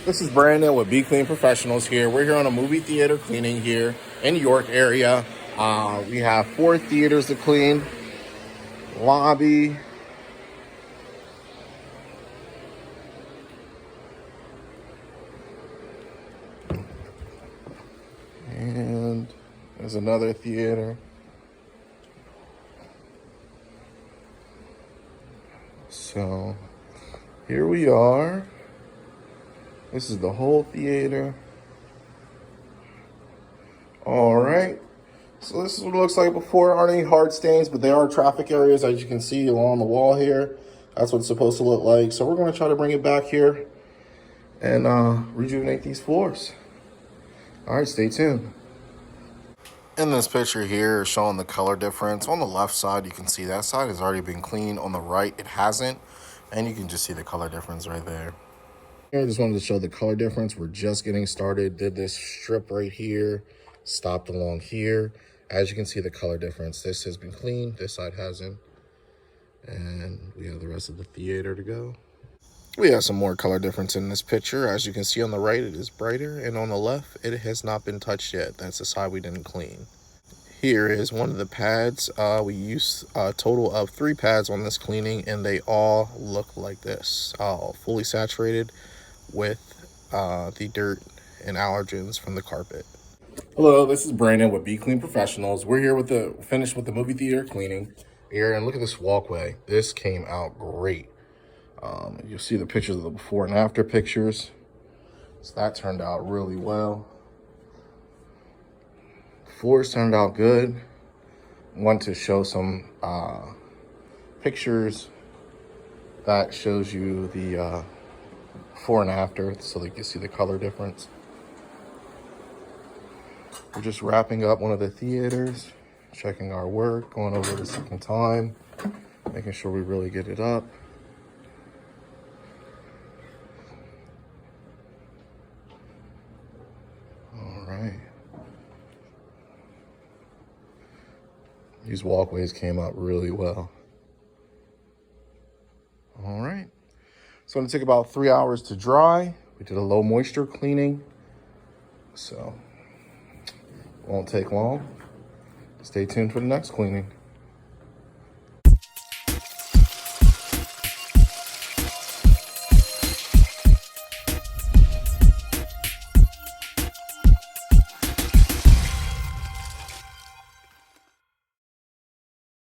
This is Brandon with Be Clean Professionals here. We're here on a movie theater cleaning here in the York area. We have 4 theaters to clean. Lobby. And there's another theater. So here we are. This is the whole theater. All right. So this is what it looks like before. Aren't any hard stains, but there are traffic areas, as you can see along the wall here. That's what it's supposed to look like. So we're going to try to bring it back here and rejuvenate these floors. All right, stay tuned. In this picture here, showing the color difference. On the left side, you can see that side has already been cleaned. On the right, it hasn't. And you can just see the color difference right there. Here, I just wanted to show the color difference. We're just getting started. Did this strip right here. Stopped along here. As you can see, the color difference. This has been cleaned. This side hasn't. And we have the rest of the theater to go. We have some more color difference in this picture. As you can see on the right, it is brighter. And on the left, it has not been touched yet. That's the side we didn't clean. Here is one of the pads. We used a total of 3 pads on this cleaning, and they all look like this. Fully saturated with the dirt and allergens from the carpet. Hello, this is Brandon with Be Clean Professionals. We're here with finished with the movie theater cleaning here, and look at this walkway. This came out great. You'll see the pictures of the before and after pictures. So that turned out really well. Floors turned out good. Want to show some pictures that shows you the before and after, so that you can see the color difference. We're just wrapping up one of the theaters, checking our work, going over the second time, making sure we really get it up. All right. These walkways came out really well. All right. So it's going to take about 3 hours to dry. We did a low moisture cleaning, so won't take long. Stay tuned for the next cleaning.